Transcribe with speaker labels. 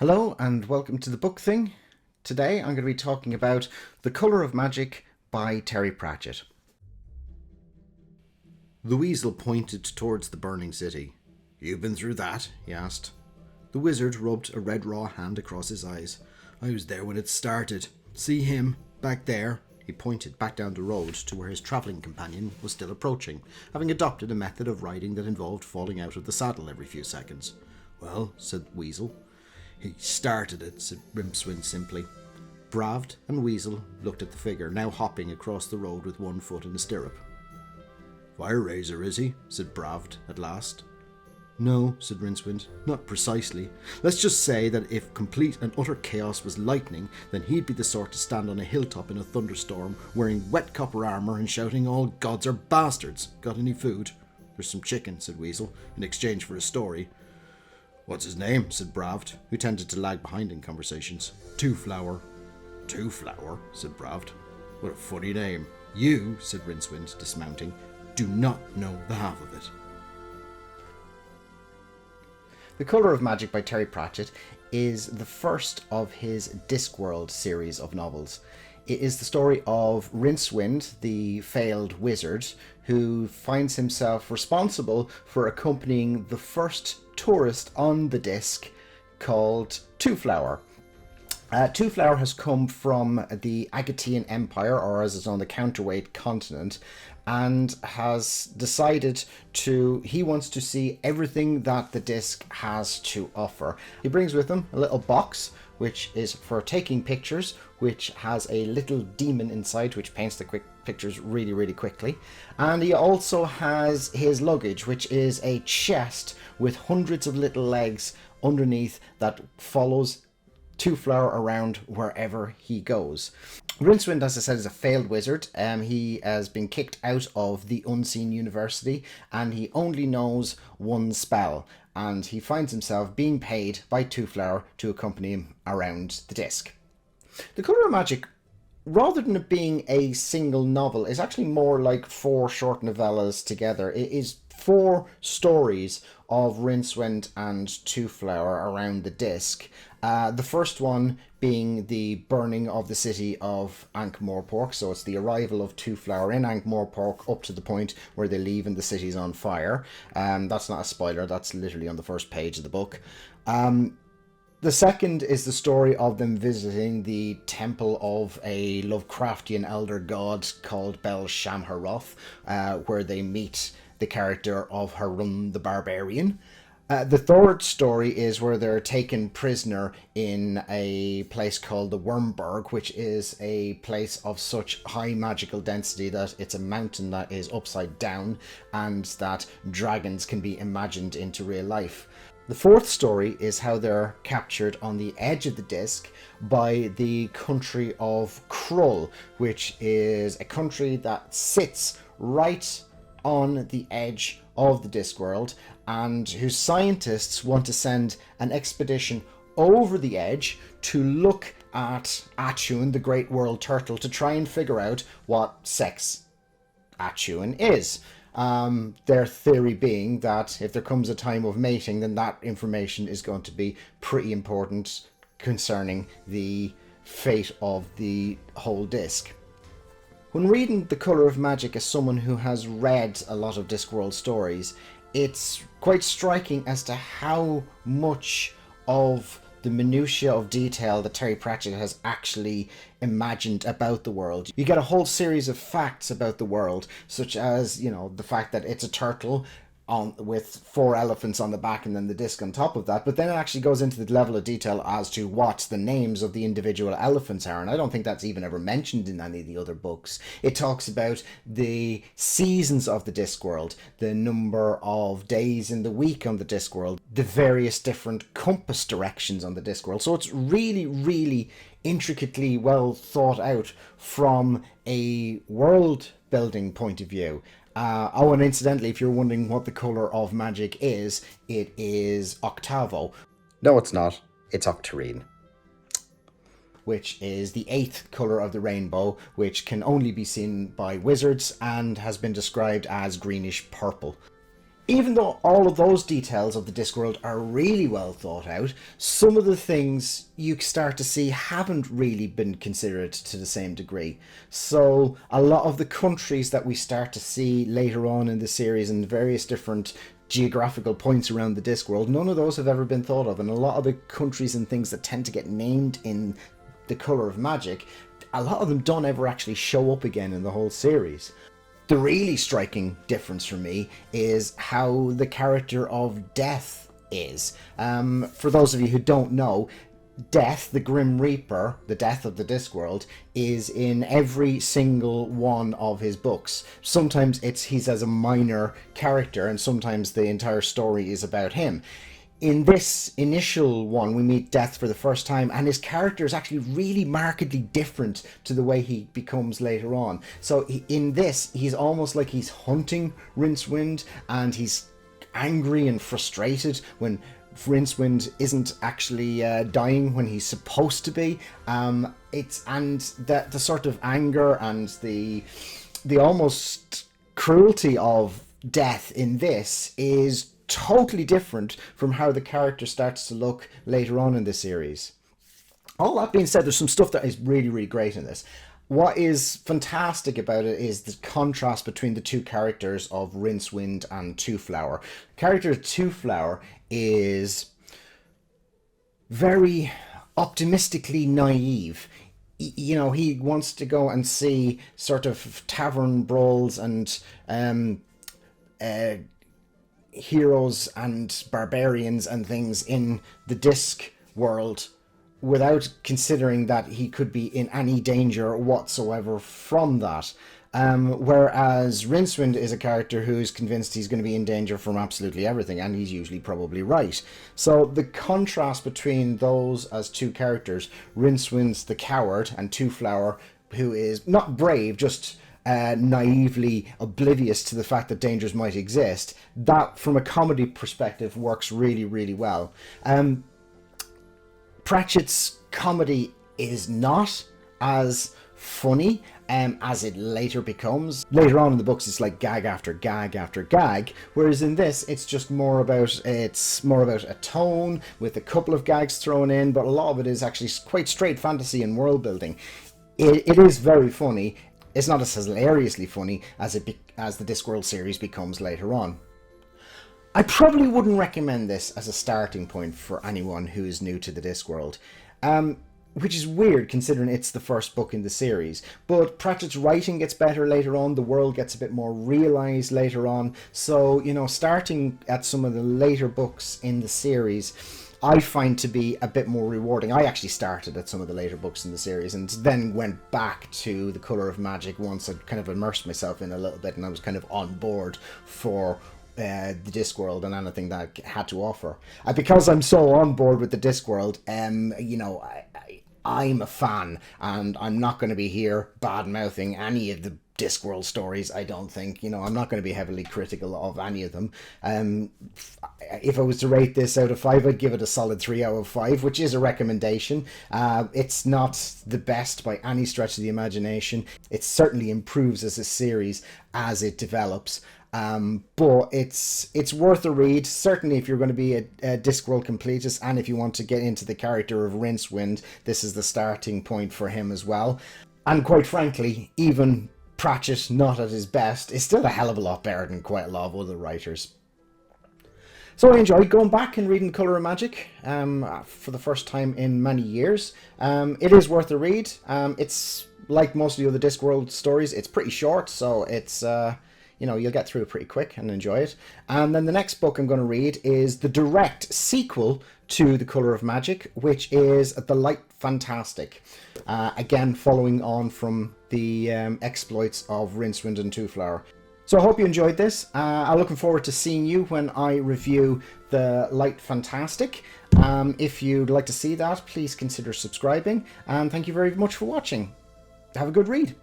Speaker 1: Hello and welcome to the book thing. Today I'm going to be talking about The Colour of Magic by Terry Pratchett. The weasel pointed towards the burning city. "You've been through that?" he asked. The wizard rubbed a red raw hand across his eyes. "I was there when it started. See him? Back there?" He pointed back down the road to where his travelling companion was still approaching, having adopted a method of riding that involved falling out of the saddle every few seconds. "Well," said the weasel. "He started it," said Rincewind simply. Bravd and Weasel looked at the figure, now hopping across the road with one foot in the stirrup. "Fire Razor, is he?" said Bravd at last. "No," said Rincewind, "not precisely. Let's just say that if complete and utter chaos was lightning, then he'd be the sort to stand on a hilltop in a thunderstorm, wearing wet copper armour and shouting, 'All gods are bastards!' Got any food?" "There's some chicken," said Weasel, "in exchange for a story." "What's his name?" said Bravd, who tended to lag behind in conversations. "Twoflower." "Twoflower?" said Bravd. "What a funny name." "You," said Rincewind, dismounting, "do not know the half of it." The Colour of Magic by Terry Pratchett is the first of his Discworld series of novels. It is the story of Rincewind, the failed wizard, who finds himself responsible for accompanying the first tourist on the disc called Twoflower. Twoflower has come from the Agatean Empire, or as it's on the counterweight continent, and has decided he wants to see everything that the disc has to offer. He brings with him a little box, which is for taking pictures, which has a little demon inside, which paints the quick pictures really quickly. And he also has his luggage, which is a chest with hundreds of little legs underneath that follows Twoflower around wherever he goes. Rincewind, as I said, is a failed wizard. He has been kicked out of the Unseen University and he only knows one spell. And he finds himself being paid by Twoflower to accompany him around the disc. The Colour of Magic, rather than it being a single novel, is actually more like 4 short novellas together. It is 4 stories of Rincewind and Twoflower around the disc. The first one being the burning of the city of Ankh-Morpork, so it's the arrival of Twoflower in Ankh-Morpork up to the point where they leave and the city's on fire. That's not a spoiler, that's literally on the first page of the book. The second is the story of them visiting the temple of a Lovecraftian elder god called Bel-Shamharoth, where they meet the character of Harun the Barbarian. The third story is where they're taken prisoner in a place called the Wormburg, which is a place of such high magical density that it's a mountain that is upside down and that dragons can be imagined into real life. The fourth story is how they're captured on the edge of the disc by the country of Krull, which is a country that sits right on the edge of the Discworld and whose scientists want to send an expedition over the edge to look at Achun, the great world turtle, to try and figure out what sex Achun is. Their theory being that if there comes a time of mating, then that information is going to be pretty important concerning the fate of the whole disc. When reading The Colour of Magic as someone who has read a lot of Discworld stories, it's quite striking as to how much of the minutiae of detail that Terry Pratchett has actually imagined about the world. You get a whole series of facts about the world, such as, the fact that it's a turtle with 4 elephants on the back and then the disc on top of that, but then it actually goes into the level of detail as to what the names of the individual elephants are, and I don't think that's even ever mentioned in any of the other books. It talks about the seasons of the Discworld, the number of days in the week on the Discworld, the various different compass directions on the Discworld, so it's really intricately well thought out from a world building point of view. And incidentally, if you're wondering what the Colour of Magic is, it is Octavo. No, it's not. It's Octarine, which is the 8th colour of the rainbow, which can only be seen by wizards and has been described as greenish purple. Even though all of those details of the Discworld are really well thought out, some of the things you start to see haven't really been considered to the same degree. So a lot of the countries that we start to see later on in the series and various different geographical points around the Discworld, none of those have ever been thought of. And a lot of the countries and things that tend to get named in The Colour of Magic, a lot of them don't ever actually show up again in the whole series. The really striking difference for me is how the character of Death is. For those of you who don't know, Death, the Grim Reaper, the Death of the Discworld, is in every single one of his books. Sometimes he's as a minor character, and sometimes the entire story is about him. In this initial one, we meet Death for the first time, and his character is actually really markedly different to the way he becomes later on. So in this, he's almost like he's hunting Rincewind, and he's angry and frustrated when Rincewind isn't actually dying when he's supposed to be. The sort of anger and the almost cruelty of Death in this is totally different from how the character starts to look later on in the series. All that being said, there's some stuff that is really, really great in this. What is fantastic about it is the contrast between the two characters of Rincewind and Twoflower. The character of Twoflower is very optimistically naive. You know, he wants to go and see sort of tavern brawls and heroes and barbarians and things in the Disc world without considering that he could be in any danger whatsoever from that. Whereas Rincewind is a character who is convinced he's going to be in danger from absolutely everything, and he's usually probably right. So the contrast between those as two characters, Rincewind's the coward, and Twoflower, who is not brave, just naively oblivious to the fact that dangers might exist, that from a comedy perspective works really, really well. Pratchett's comedy is not as funny as it later becomes. Later on in the books, it's like gag after gag after gag, whereas in this, it's just more about a tone with a couple of gags thrown in, but a lot of it is actually quite straight fantasy and world building. It is very funny. It's not as hilariously funny as the Discworld series becomes later on. I probably wouldn't recommend this as a starting point for anyone who is new to the Discworld, which is weird considering it's the first book in the series. But Pratchett's writing gets better later on, the world gets a bit more realised later on, so, you know, starting at some of the later books in the series I find to be a bit more rewarding. I actually started at some of the later books in the series and then went back to The Colour of Magic once I'd kind of immersed myself in a little bit and I was kind of on board for the Discworld and anything that it had to offer. Because I'm so on board with the Discworld, you know, I'm a fan, and I'm not going to be here bad-mouthing any of the Discworld stories, I don't think. You know, I'm not going to be heavily critical of any of them. If I was to rate this out of 5, I'd give it a solid 3 out of 5, which is a recommendation. It's not the best by any stretch of the imagination. It certainly improves as a series as it develops. But it's worth a read, certainly if you're going to be a Discworld completist, and if you want to get into the character of Rincewind, this is the starting point for him as well. And quite frankly, even Pratchett, not at his best, is still a hell of a lot better than quite a lot of other writers. So I enjoyed going back and reading Colour of Magic for the first time in many years. It is worth a read. It's like most of the other Discworld stories, it's pretty short, so it's... you know, you'll get through it pretty quick and enjoy it. And then the next book I'm going to read is the direct sequel to The Colour of Magic, which is The Light Fantastic. Again, following on from the exploits of Rincewind and Twoflower. So I hope you enjoyed this. I'm looking forward to seeing you when I review The Light Fantastic. If you'd like to see that, please consider subscribing. And thank you very much for watching. Have a good read.